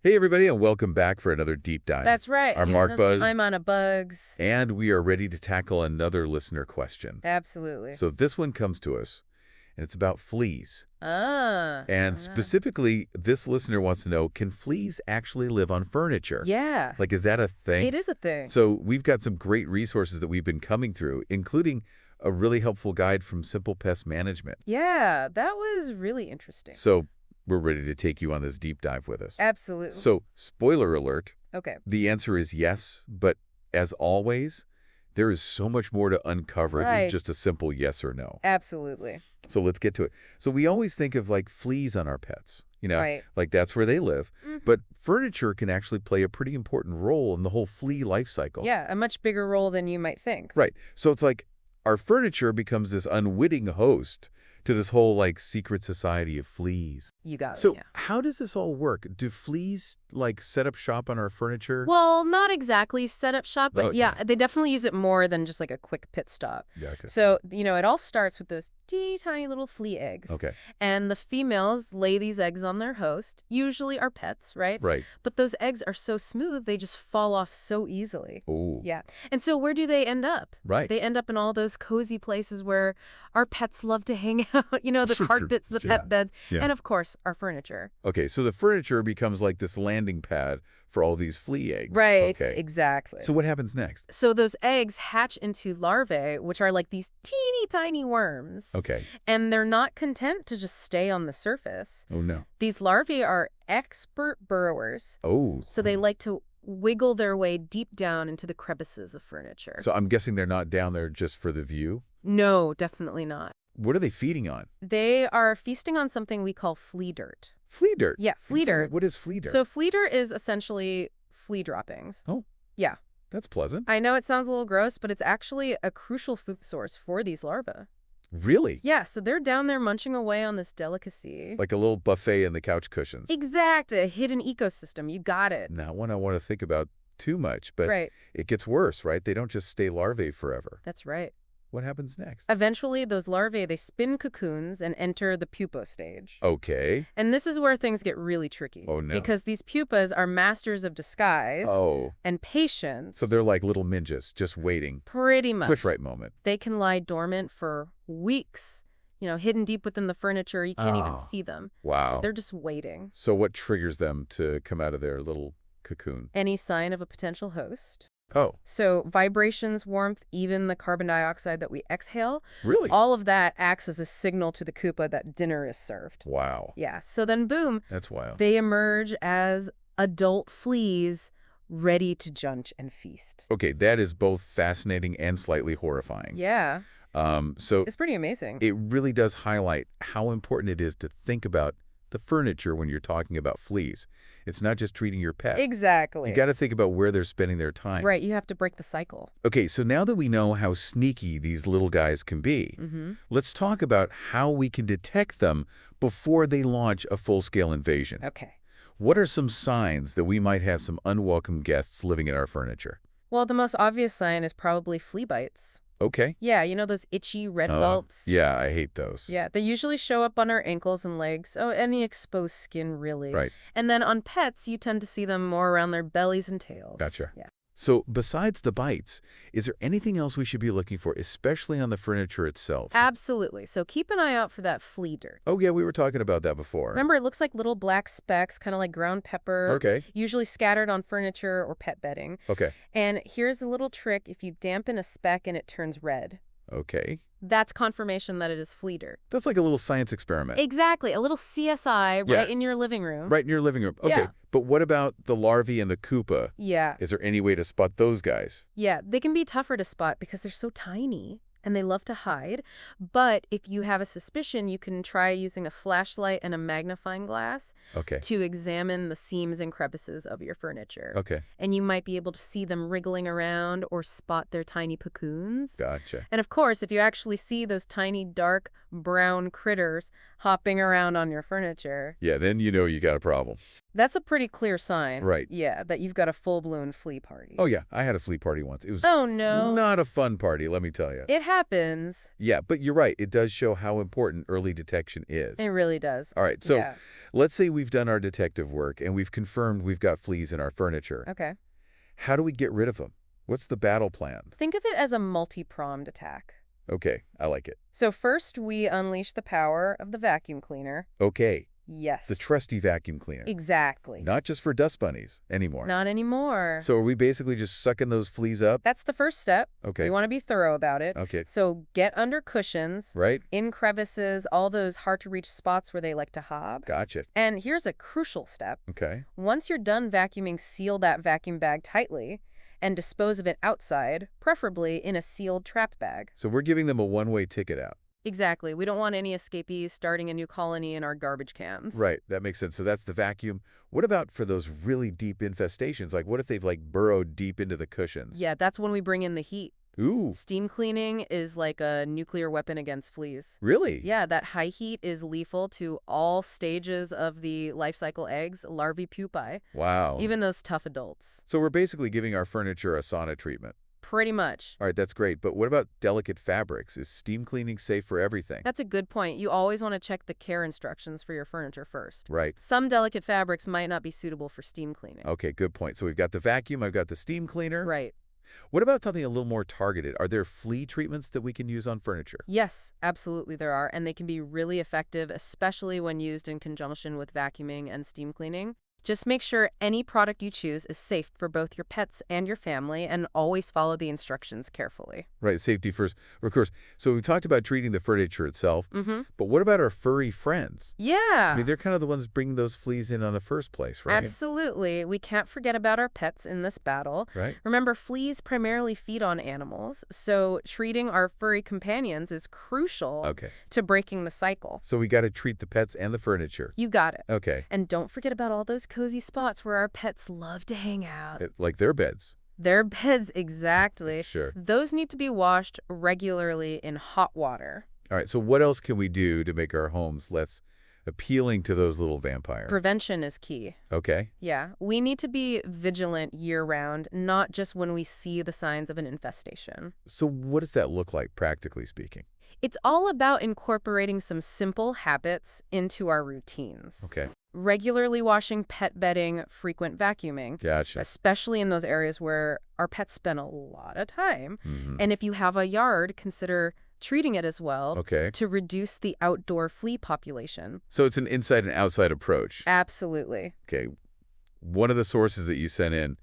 Hey, everybody, and welcome back for another deep dive. That's right. I'm Mark Buzz. I'm on a bugs. And we are ready to tackle another listener question. Absolutely. So this one comes to us, and it's about fleas. And specifically, this listener wants to know, can fleas actually live on furniture? Yeah. Like, is that a thing? It is a thing. So we've got some great resources that we've been coming through, including a really helpful guide from Simple Pest Management. Yeah, that was really interesting. So we're ready to take you on this deep dive with us. Absolutely. So, spoiler alert. Okay. The answer is yes, but as always, there is so much more to uncover than just a simple yes or no. Absolutely. So let's get to it. So we always think of like fleas on our pets, Right. like that's where they live. But furniture can actually play a pretty important role in the whole flea life cycle. Yeah, a much bigger role than you might think. Right. So it's like our furniture becomes this unwitting host to this whole like secret society of fleas. You got it. So Yeah. how does this all work? Do fleas like set up shop on our furniture? Well, not exactly set up shop, but Oh, yeah, they definitely use it more than just like a quick pit stop. Yeah, okay. So, it all starts with those teeny tiny little flea eggs. Okay. And the females lay these eggs on their host, usually our pets, right? Right. But those eggs are so smooth, they just fall off so easily. Oh. Yeah. And so where do they end up? Right. They end up in all those cozy places where our pets love to hang out, the carpets, the pet beds, and of course, our furniture. Okay, so the furniture becomes like this landing pad for all these flea eggs. Right, Okay. exactly. So what happens next? So those eggs hatch into larvae, which are like these teeny tiny worms. Okay. And they're not content to just stay on the surface. Oh, no. These larvae are expert burrowers. Oh. So they like to wiggle their way deep down into the crevices of furniture. So I'm guessing they're not down there just for the view? No, definitely not. What are they feeding on? They are feasting on something we call flea dirt. Flea dirt? Yeah, flea dirt. What is flea dirt? So flea dirt is essentially flea droppings. Oh. Yeah. That's pleasant. I know it sounds a little gross, but it's actually a crucial food source for these larvae. Really? Yeah, so they're down there munching away on this delicacy. Like a little buffet in the couch cushions. Exact, a hidden ecosystem. You got it. Not one I want to think about too much, but Right. it gets worse, right? They don't just stay larvae forever. That's right. What happens next? Eventually, those larvae, they spin cocoons and enter the pupa stage. Okay. And this is where things get really tricky. Oh, no. Because these pupas are masters of disguise Oh. and patience. So they're like little ninjas, just waiting. Pretty much. Push right moment. They can lie dormant for weeks, hidden deep within the furniture. You can't even see them. Wow. So they're just waiting. So what triggers them to come out of their little cocoon? Any sign of a potential host. Oh, So vibrations, warmth, even the carbon dioxide that we exhale, really? all of that acts as a signal to the pupa that dinner is served. Wow. Yeah, so then boom, That's wild. they emerge as adult fleas ready to junch and feast. Okay, that is both fascinating and slightly horrifying. Yeah, So it's pretty amazing. it really does highlight how important it is to think about the furniture when you're talking about fleas. It's not just treating your pet. Exactly. You got to think about where they're spending their time. Right, you have to break the cycle. Okay, so now that we know how sneaky these little guys can be, let's talk about how we can detect them before they launch a full-scale invasion. Okay. What are some signs that we might have some unwelcome guests living in our furniture? Well, the most obvious sign is probably flea bites. Okay. Yeah, those itchy red welts. Yeah, I hate those. Yeah, they usually show up on our ankles and legs. Oh, any exposed skin, really. Right. And then on pets, you tend to see them more around their bellies and tails. Gotcha. Yeah. So besides the bites, is there anything else we should be looking for, especially on the furniture itself? Absolutely. So keep an eye out for that flea dirt. Oh, yeah, we were talking about that before. Remember, it looks like little black specks, kind of like ground pepper. Okay. Usually scattered on furniture or pet bedding. Okay. And here's a little trick. If you dampen a speck and it turns red, Okay. that's confirmation that it is flea dirt. That's like a little science experiment. Exactly. A little CSI Yeah. right in your living room. Right in your living room. Okay. Yeah. But what about the larvae and the pupa? Yeah. Is there any way to spot those guys? Yeah, they can be tougher to spot because they're so tiny and they love to hide. But if you have a suspicion, you can try using a flashlight and a magnifying glass Okay. to examine the seams and crevices of your furniture. Okay. And you might be able to see them wriggling around or spot their tiny cocoons. Gotcha. And of course, if you actually see those tiny dark brown critters hopping around on your furniture. Yeah, then you know you got a problem. That's a pretty clear sign. Right. Yeah, that you've got a full-blown flea party. Oh, yeah, I had a flea party once. It was Oh, no. not a fun party, let me tell you. It happens. Yeah, but you're right. It does show how important early detection is. It really does. All right, so Yeah. let's say we've done our detective work and we've confirmed we've got fleas in our furniture. Okay. How do we get rid of them? What's the battle plan? Think of it as a multi-pronged attack. Okay, I like it. So first, we unleash the power of the vacuum cleaner. Okay, Yes. the trusty vacuum cleaner. Exactly. Not just for dust bunnies anymore. Not anymore. So are we basically just sucking those fleas up? That's the first step. Okay. We want to be thorough about it. Okay. So get under cushions, Right? in crevices, all those hard-to-reach spots where they like to hob. Gotcha. And here's a crucial step. Okay. Once you're done vacuuming, seal that vacuum bag tightly and dispose of it outside, preferably in a sealed trap bag. So we're giving them a one-way ticket out. Exactly. We don't want any escapees starting a new colony in our garbage cans. Right, that makes sense. So that's the vacuum. What about for those really deep infestations? Like what if they've burrowed deep into the cushions? Yeah, that's when we bring in the heat. Ooh, Steam cleaning is like a nuclear weapon against fleas. really? Yeah, that high heat is lethal to all stages of the life cycle eggs, larvae, pupae, Wow. even those tough adults. So we're basically giving our furniture a sauna treatment. Pretty much. All right, that's great. But what about delicate fabrics? Is steam cleaning safe for everything? That's a good point. You always want to check the care instructions for your furniture first. Right. Some delicate fabrics might not be suitable for steam cleaning. Okay, good point. So we've got the vacuum, I've got the steam cleaner. Right. What about something a little more targeted? Are there flea treatments that we can use on furniture? Yes, absolutely there are, and they can be really effective, especially when used in conjunction with vacuuming and steam cleaning. Just make sure any product you choose is safe for both your pets and your family, and always follow the instructions carefully. Right, safety first, of course. So we talked about treating the furniture itself, Mm-hmm. but what about our furry friends? Yeah. I mean, they're kind of the ones bringing those fleas in the first place, right? Absolutely. We can't forget about our pets in this battle. Right. Remember, fleas primarily feed on animals, so treating our furry companions is crucial Okay. to breaking the cycle. So we got to treat the pets and the furniture. You got it. Okay. And don't forget about all those cozy spots where our pets love to hang out. Like their beds. Their beds, exactly. Sure. Those need to be washed regularly in hot water. All right, so what else can we do to make our homes less appealing to those little vampires? Prevention is key. Okay. Yeah, we need to be vigilant year-round, not just when we see the signs of an infestation. So what does that look like, practically speaking? It's all about incorporating some simple habits into our routines. Okay. Regularly washing pet bedding, frequent vacuuming, Gotcha. especially in those areas where our pets spend a lot of time. Mhm. And if you have a yard, consider treating it as well Okay. to reduce the outdoor flea population. So it's an inside and outside approach. Absolutely. Okay. One of the sources that you sent in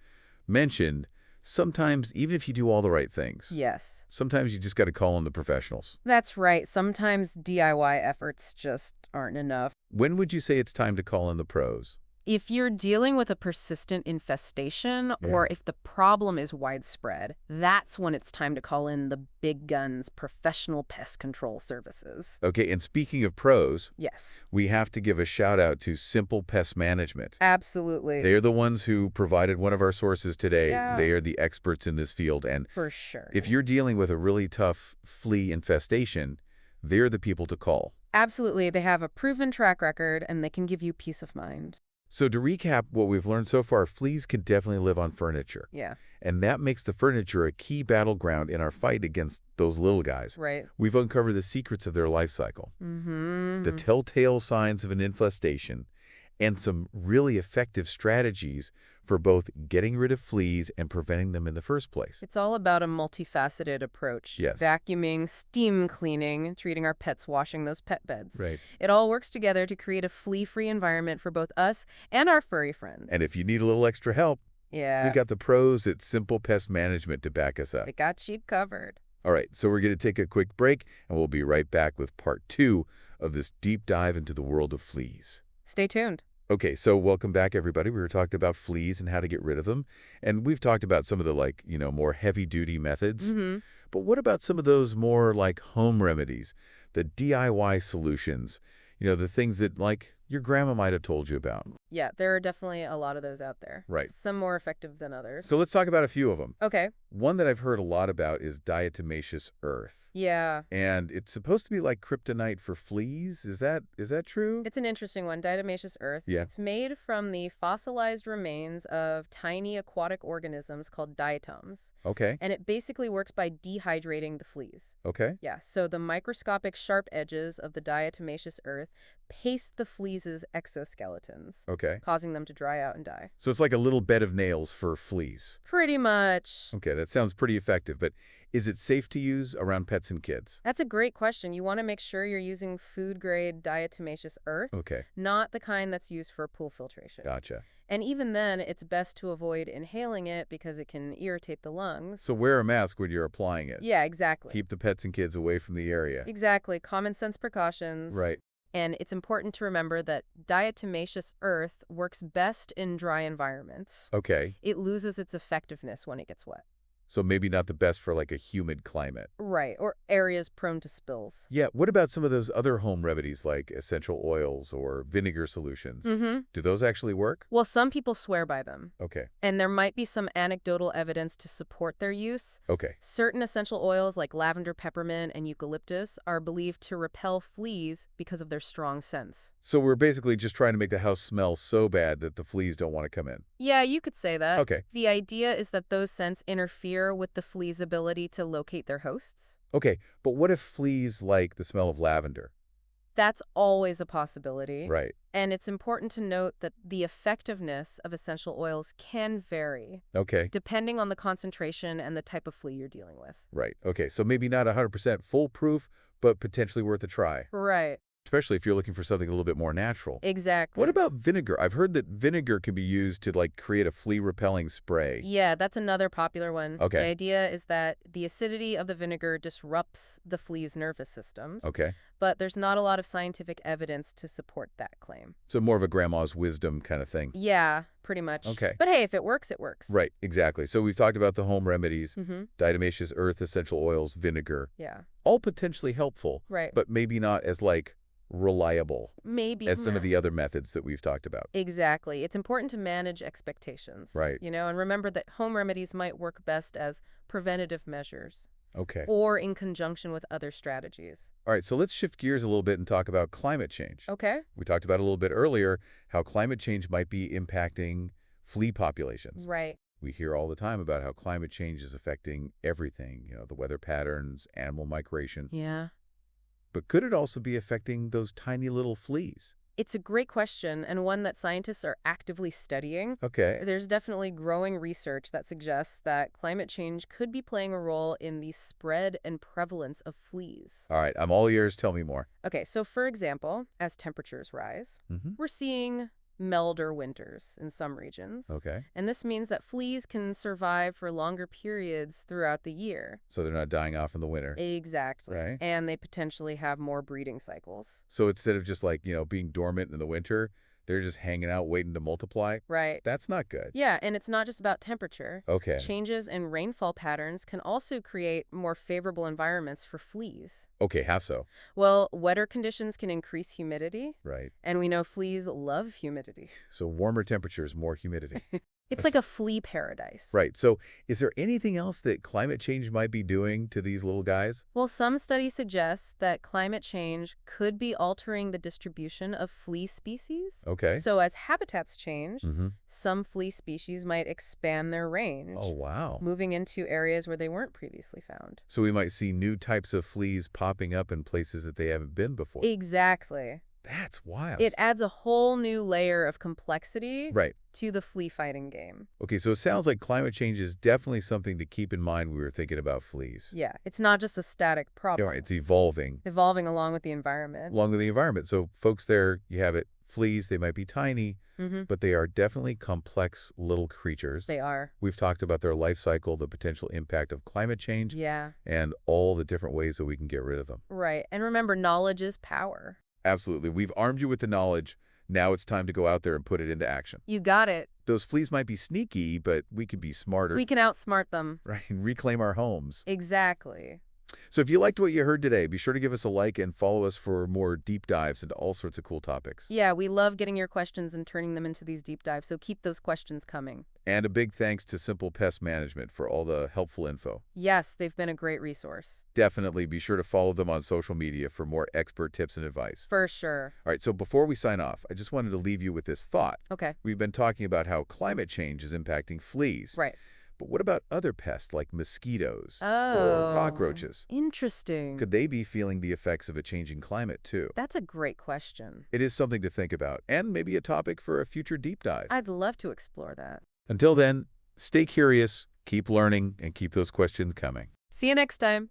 mentioned sometimes, even if you do all the right things, Yes. sometimes you just got to call on the professionals. That's right. Sometimes DIY efforts just aren't enough. When would you say it's time to call in the pros? If you're dealing with a persistent infestation Yeah. or if the problem is widespread, that's when it's time to call in the big guns, professional pest control services. Okay, and speaking of pros, Yes, we have to give a shout out to Simple Pest Management. absolutely. They're the ones who provided one of our sources today. Yeah. They are the experts in this field. And For sure. if you're dealing with a really tough flea infestation, they're the people to call. Absolutely. They have a proven track record and they can give you peace of mind. So to recap what we've learned so far, fleas can definitely live on furniture. Yeah, And that makes the furniture a key battleground in our fight against those little guys. right. We've uncovered the secrets of their life cycle, Mm-hmm. the telltale signs of an infestation, and some really effective strategies for both getting rid of fleas and preventing them in the first place. It's all about a multifaceted approach. Yes. Vacuuming, steam cleaning, treating our pets, washing those pet beds. Right. It all works together to create a flea-free environment for both us and our furry friends. And if you need a little extra help, Yeah, we got the pros at Simple Pest Management to back us up. they got you covered. All right, so we're going to take a quick break, and we'll be right back with part 2 of this deep dive into the world of fleas. Stay tuned. Okay, so welcome back, everybody. We were talking about fleas and how to get rid of them, and we've talked about some of the, more heavy-duty methods. Mm-hmm. But what about some of those more like home remedies, the DIY solutions, the things that your grandma might have told you about. Yeah, there are definitely a lot of those out there. Right. Some more effective than others. So let's talk about a few of them. Okay. One that I've heard a lot about is diatomaceous earth. Yeah. And it's supposed to be like kryptonite for fleas. Is that true? It's an interesting one, diatomaceous earth. Yeah. It's made from the fossilized remains of tiny aquatic organisms called diatoms. Okay. And it basically works by dehydrating the fleas. Okay. Yeah, so the microscopic sharp edges of the diatomaceous earth paste the fleas' exoskeletons, Okay. causing them to dry out and die. So it's like a little bed of nails for fleas. Pretty much. Okay, that sounds pretty effective, but is it safe to use around pets and kids? That's a great question. You want to make sure you're using food-grade diatomaceous earth, Okay, not the kind that's used for pool filtration. gotcha. And even then, it's best to avoid inhaling it because it can irritate the lungs. So wear a mask when you're applying it. Yeah, exactly. Keep the pets and kids away from the area. Exactly. Common sense precautions. Right. And it's important to remember that diatomaceous earth works best in dry environments. Okay, It loses its effectiveness when it gets wet. so maybe not the best for like a humid climate. Right, or areas prone to spills. Yeah, what about some of those other home remedies like essential oils or vinegar solutions? Mm-hmm. Do those actually work? Well, some people swear by them. Okay, And there might be some anecdotal evidence to support their use. okay. Certain essential oils like lavender, peppermint, and eucalyptus are believed to repel fleas because of their strong scents. So we're basically just trying to make the house smell so bad that the fleas don't want to come in. Yeah, you could say that. Okay. The idea is that those scents interfere with the flea's ability to locate their hosts. Okay, but what if fleas like the smell of lavender? That's always a possibility. Right. And it's important to note that the effectiveness of essential oils can vary, Okay. depending on the concentration and the type of flea you're dealing with. Right. Okay, so maybe not 100% foolproof, but potentially worth a try, Right. especially if you're looking for something a little bit more natural. Exactly. What about vinegar? I've heard that vinegar can be used to like create a flea-repelling spray. Yeah, that's another popular one. Okay. The idea is that the acidity of the vinegar disrupts the flea's nervous systems, Okay. but there's not a lot of scientific evidence to support that claim. So more of a grandma's wisdom kind of thing. Yeah, pretty much. Okay. But hey, if it works, it works. Right, exactly. So we've talked about the home remedies, Mm-hmm. diatomaceous earth, essential oils, vinegar, Yeah, all potentially helpful, right. but maybe not as like reliable Maybe. as some of the other methods that we've talked about. Exactly. It's important to manage expectations. Right. And remember that home remedies might work best as preventative measures Okay. or in conjunction with other strategies. All right, so let's shift gears a little bit and talk about climate change. Okay? We talked about a little bit earlier how climate change might be impacting flea populations. Right. We hear all the time about how climate change is affecting everything, the weather patterns, animal migration. Yeah. But could it also be affecting those tiny little fleas? It's a great question and one that scientists are actively studying. Okay. There's definitely growing research that suggests that climate change could be playing a role in the spread and prevalence of fleas. All right, I'm all ears. Tell me more. Okay, so for example, as temperatures rise, Mm-hmm. we're seeing milder winters in some regions. Okay. And this means that fleas can survive for longer periods throughout the year. So they're not dying off in the winter. Exactly. Right. And they potentially have more breeding cycles. So instead of just like, being dormant in the winter, they're just hanging out waiting to multiply. Right. That's not good. Yeah, and it's not just about temperature. Okay. Changes in rainfall patterns can also create more favorable environments for fleas. Okay, how so? Well, wetter conditions can increase humidity, Right. and we know fleas love humidity. So warmer temperatures, more humidity. It's That's- like a flea paradise. Right. So is there anything else that climate change might be doing to these little guys? Well, some studies suggest that climate change could be altering the distribution of flea species. Okay. So as habitats change, Mm-hmm. some flea species might expand their range, Oh, wow. moving into areas where they weren't previously found. So we might see new types of fleas popping up in places that they haven't been before. Exactly. That's wild. It adds a whole new layer of complexity Right. to the flea fighting game. Okay, so it sounds like climate change is definitely something to keep in mind when we were thinking about fleas. Yeah, it's not just a static problem. Yeah, it's evolving Evolving along with the environment. along with the environment. So folks, there you have it. Fleas, they might be tiny, Mm-hmm. but they are definitely complex little creatures. They are. We've talked about their life cycle, the potential impact of climate change, Yeah, and all the different ways that we can get rid of them. right. And remember, knowledge is power. Absolutely. We've armed you with the knowledge. Now it's time to go out there and put it into action. You got it. Those fleas might be sneaky, but we can be smarter, We can outsmart them. right? And reclaim our homes. Exactly. So if you liked what you heard today, be sure to give us a like and follow us for more deep dives into all sorts of cool topics. Yeah, we love getting your questions and turning them into these deep dives, so keep those questions coming. And a big thanks to Simple Pest Management for all the helpful info. Yes, they've been a great resource. Definitely be sure to follow them on social media for more expert tips and advice. For sure. All right, so before we sign off, I just wanted to leave you with this thought. Okay. We've been talking about how climate change is impacting fleas. Right. But what about other pests like mosquitoes or Oh, cockroaches? interesting. Could they be feeling the effects of a changing climate, too? That's a great question. It is something to think about, and maybe a topic for a future deep dive. I'd love to explore that. Until then, stay curious, keep learning, and keep those questions coming. See you next time.